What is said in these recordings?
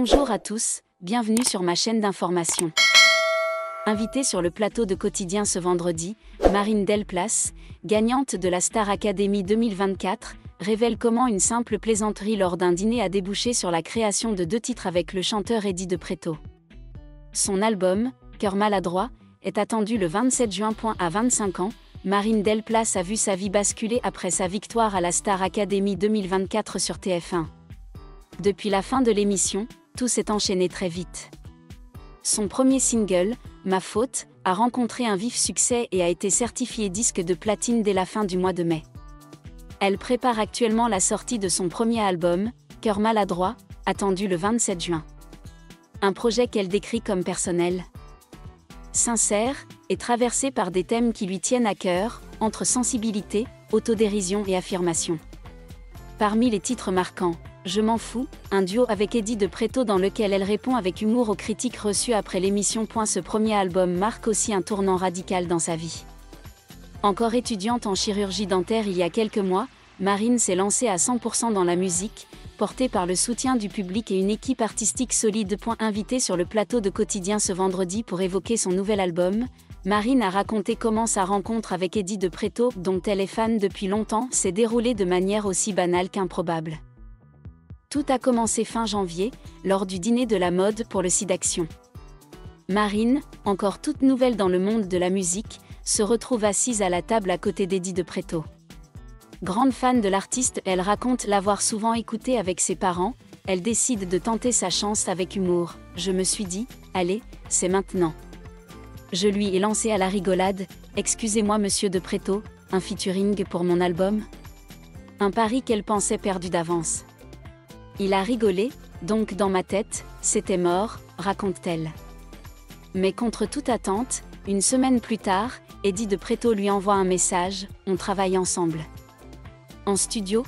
Bonjour à tous, bienvenue sur ma chaîne d'information. Invitée sur le plateau de Quotidien ce vendredi, Marine Delplace, gagnante de la Star Academy 2024, révèle comment une simple plaisanterie lors d'un dîner a débouché sur la création de 2 titres avec le chanteur Eddie de Pretto. Son album, Cœur maladroit, est attendu le 27 juin. À 25 ans, Marine Delplace a vu sa vie basculer après sa victoire à la Star Academy 2024 sur TF1. Depuis la fin de l'émission, tout s'est enchaîné très vite. Son premier single, Ma faute, a rencontré un vif succès et a été certifié disque de platine dès la fin du mois de mai. Elle prépare actuellement la sortie de son premier album, Cœur maladroit, attendu le 27 juin. Un projet qu'elle décrit comme personnel, sincère, et traversé par des thèmes qui lui tiennent à cœur, entre sensibilité, autodérision et affirmation. Parmi les titres marquants, Je m'en fous, un duo avec Eddie de Pretto dans lequel elle répond avec humour aux critiques reçues après l'émission. Ce premier album marque aussi un tournant radical dans sa vie. Encore étudiante en chirurgie dentaire il y a quelques mois, Marine s'est lancée à 100% dans la musique, portée par le soutien du public et une équipe artistique solide. Invitée sur le plateau de Quotidien ce vendredi pour évoquer son nouvel album, Marine a raconté comment sa rencontre avec Eddie de Pretto, dont elle est fan depuis longtemps, s'est déroulée de manière aussi banale qu'improbable. Tout a commencé fin janvier, lors du dîner de la mode pour le SIDAction. Marine, encore toute nouvelle dans le monde de la musique, se retrouve assise à la table à côté d'Eddie de Pretto. Grande fan de l'artiste, elle raconte l'avoir souvent écouté avec ses parents. Elle décide de tenter sa chance avec humour. Je me suis dit, allez, c'est maintenant. Je lui ai lancé à la rigolade, excusez-moi monsieur de Pretto, un featuring pour mon album? Un pari qu'elle pensait perdu d'avance. Il a rigolé, donc dans ma tête, c'était mort, raconte-t-elle. Mais contre toute attente, une semaine plus tard, Eddie de Pretto lui envoie un message, on travaille ensemble. En studio,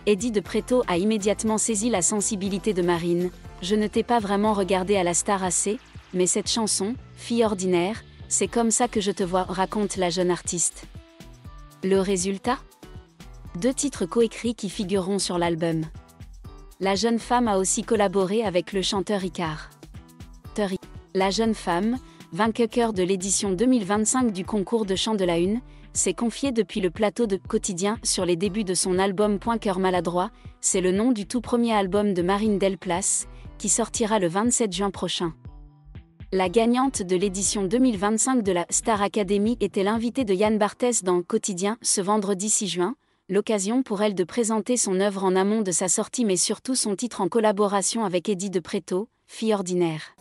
Eddie de Pretto a immédiatement saisi la sensibilité de Marine. Je ne t'ai pas vraiment regardé à la Star AC, mais cette chanson, Fille ordinaire, c'est comme ça que je te vois, raconte la jeune artiste. Le résultat ? 2 titres coécrits qui figureront sur l'album. La jeune femme a aussi collaboré avec le chanteur Icare. La jeune femme, vainqueur de l'édition 2025 du concours de chant de la Une, s'est confiée depuis le plateau de Quotidien sur les débuts de son album Cœur maladroit. C'est le nom du tout premier album de Marine Delplace, qui sortira le 27 juin prochain. La gagnante de l'édition 2025 de la Star Academy était l'invitée de Yann Barthès dans Quotidien ce vendredi 6 juin. L'occasion pour elle de présenter son œuvre en amont de sa sortie mais surtout son titre en collaboration avec Eddie de Pretto, Fille ordinaire.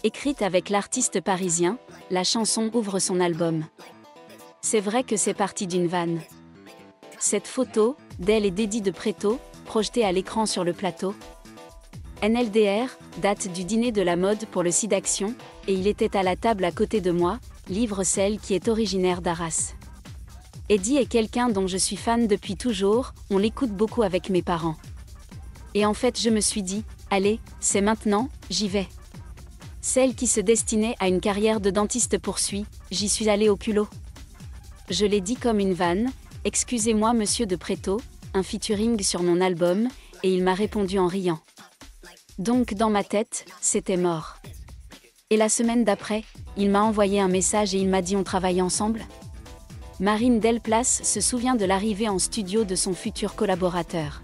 Écrite avec l'artiste parisien, la chanson ouvre son album. C'est vrai que c'est parti d'une vanne. Cette photo, d'elle et d'Eddie de Pretto, projetée à l'écran sur le plateau. NLDR, date du dîner de la mode pour le SIDAction, et il était à la table à côté de moi, livre celle qui est originaire d'Arras. Eddie est quelqu'un dont je suis fan depuis toujours, on l'écoute beaucoup avec mes parents. Et en fait je me suis dit, allez, c'est maintenant, j'y vais. Celle qui se destinait à une carrière de dentiste poursuit, j'y suis allée au culot. Je l'ai dit comme une vanne, excusez-moi monsieur de Pretto, un featuring sur mon album, et il m'a répondu en riant. Donc dans ma tête, c'était mort. Et la semaine d'après, il m'a envoyé un message et il m'a dit on travaille ensemble. Marine Delplace se souvient de l'arrivée en studio de son futur collaborateur.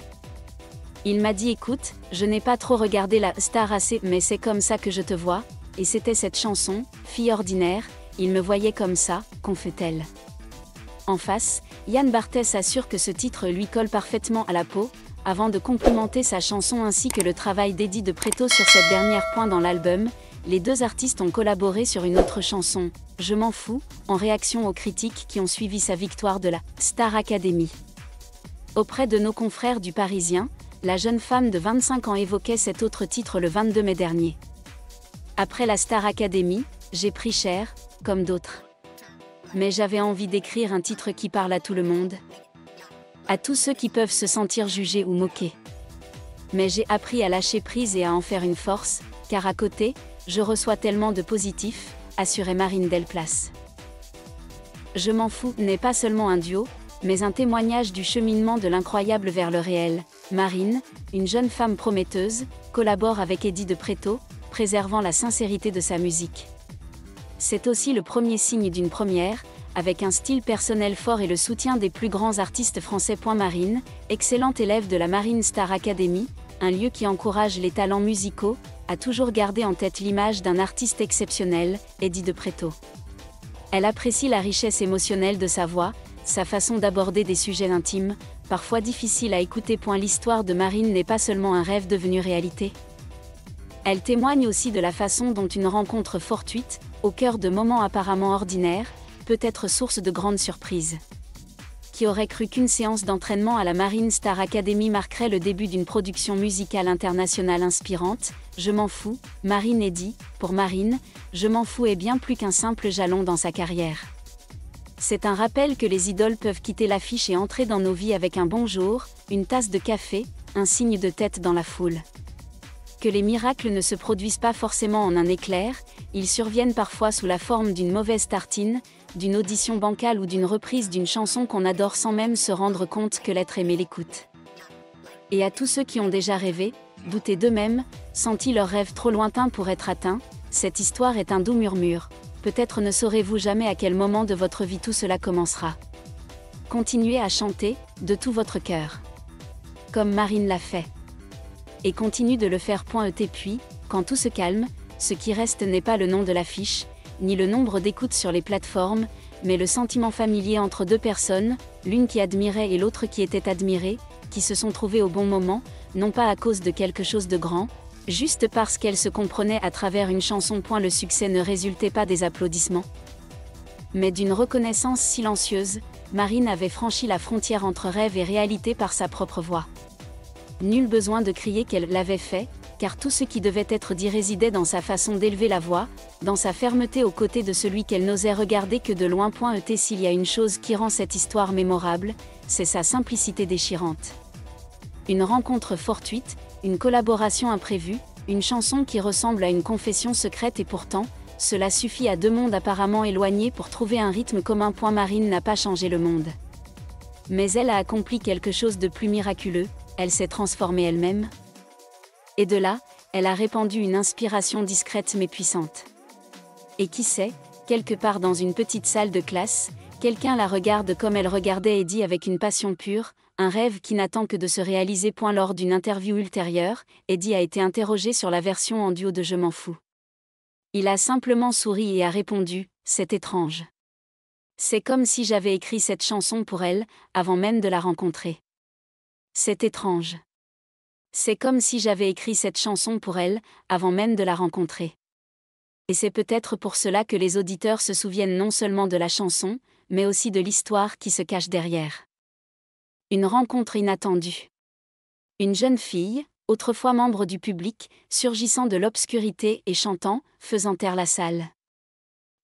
Il m'a dit écoute, je n'ai pas trop regardé la Star AC mais c'est comme ça que je te vois, et c'était cette chanson, Fille ordinaire, il me voyait comme ça, confie-t-elle. En face, Yann Barthès assure que ce titre lui colle parfaitement à la peau, avant de complimenter sa chanson ainsi que le travail d'Eddie de Pretto sur cette dernière. Dans l'album, les 2 artistes ont collaboré sur une autre chanson, Je m'en fous, en réaction aux critiques qui ont suivi sa victoire de la Star Academy. Auprès de nos confrères du Parisien, la jeune femme de 25 ans évoquait cet autre titre le 22 mai dernier. Après la Star Academy, j'ai pris cher, comme d'autres. Mais j'avais envie d'écrire un titre qui parle à tout le monde. À tous ceux qui peuvent se sentir jugés ou moqués. Mais j'ai appris à lâcher prise et à en faire une force, car à côté, je reçois tellement de positifs, assurait Marine Delplace. Je m'en fous n'est pas seulement un duo, mais un témoignage du cheminement de l'incroyable vers le réel, Marine, une jeune femme prometteuse, collabore avec Eddie de Pretto, préservant la sincérité de sa musique. C'est aussi le premier signe d'une première, avec un style personnel fort et le soutien des plus grands artistes français. Marine, excellente élève de la Marine Star Academy, un lieu qui encourage les talents musicaux, a toujours gardé en tête l'image d'un artiste exceptionnel, Eddie de Pretto. Elle apprécie la richesse émotionnelle de sa voix, sa façon d'aborder des sujets intimes, parfois difficiles à écouter. L'histoire de Marine n'est pas seulement un rêve devenu réalité. Elle témoigne aussi de la façon dont une rencontre fortuite, au cœur de moments apparemment ordinaires, peut être source de grandes surprises. Qui aurait cru qu'une séance d'entraînement à la Marine Star Academy marquerait le début d'une production musicale internationale inspirante? Je m'en fous, Marine Eddie. Pour Marine, Je m'en fous est bien plus qu'un simple jalon dans sa carrière. C'est un rappel que les idoles peuvent quitter l'affiche et entrer dans nos vies avec un bonjour, une tasse de café, un signe de tête dans la foule. Que les miracles ne se produisent pas forcément en un éclair, ils surviennent parfois sous la forme d'une mauvaise tartine, d'une audition bancale ou d'une reprise d'une chanson qu'on adore sans même se rendre compte que l'être aimé l'écoute. Et à tous ceux qui ont déjà rêvé, douté d'eux-mêmes, senti leur rêve trop lointain pour être atteint, cette histoire est un doux murmure. Peut-être ne saurez-vous jamais à quel moment de votre vie tout cela commencera. Continuez à chanter, de tout votre cœur. Comme Marine l'a fait. Et continue de le faire. Puis, quand tout se calme, ce qui reste n'est pas le nom de l'affiche, ni le nombre d'écoutes sur les plateformes, mais le sentiment familier entre deux personnes, l'une qui admirait et l'autre qui était admirée, qui se sont trouvées au bon moment, non pas à cause de quelque chose de grand, juste parce qu'elles se comprenaient à travers une chanson. Le succès ne résultait pas des applaudissements, mais d'une reconnaissance silencieuse. Marine avait franchi la frontière entre rêve et réalité par sa propre voix. Nul besoin de crier qu'elle l'avait fait, car tout ce qui devait être dit résidait dans sa façon d'élever la voix, dans sa fermeté aux côtés de celui qu'elle n'osait regarder que de loin. S'il y a une chose qui rend cette histoire mémorable, c'est sa simplicité déchirante. Une rencontre fortuite, une collaboration imprévue, une chanson qui ressemble à une confession secrète et pourtant, cela suffit à deux mondes apparemment éloignés pour trouver un rythme commun. Marine n'a pas changé le monde. Mais elle a accompli quelque chose de plus miraculeux, elle s'est transformée elle-même. Et de là, elle a répandu une inspiration discrète mais puissante. Et qui sait, quelque part dans une petite salle de classe, quelqu'un la regarde comme elle regardait Eddie avec une passion pure, un rêve qui n'attend que de se réaliser. Lors d'une interview ultérieure, Eddie a été interrogé sur la version en duo de Je m'en fous. Il a simplement souri et a répondu « C'est étrange. C'est comme si j'avais écrit cette chanson pour elle, avant même de la rencontrer. C'est étrange. C'est comme si j'avais écrit cette chanson pour elle, avant même de la rencontrer. » Et c'est peut-être pour cela que les auditeurs se souviennent non seulement de la chanson, mais aussi de l'histoire qui se cache derrière. Une rencontre inattendue. Une jeune fille, autrefois membre du public, surgissant de l'obscurité et chantant, faisant taire la salle.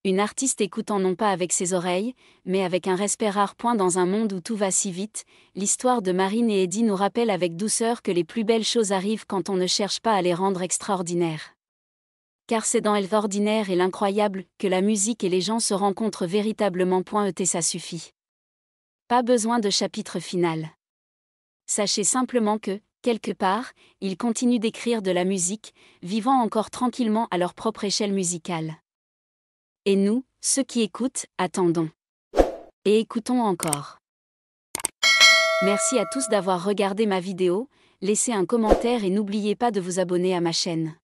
Une artiste écoutant non pas avec ses oreilles, mais avec un respect rare. Dans un monde où tout va si vite, l'histoire de Marine et Eddie nous rappelle avec douceur que les plus belles choses arrivent quand on ne cherche pas à les rendre extraordinaires. Car c'est dans l'ordinaire et l'incroyable que la musique et les gens se rencontrent véritablement. Ça suffit. Pas besoin de chapitre final. Sachez simplement que, quelque part, ils continuent d'écrire de la musique, vivant encore tranquillement à leur propre échelle musicale. Et nous, ceux qui écoutent, attendons. Et écoutons encore. Merci à tous d'avoir regardé ma vidéo, laissez un commentaire et n'oubliez pas de vous abonner à ma chaîne.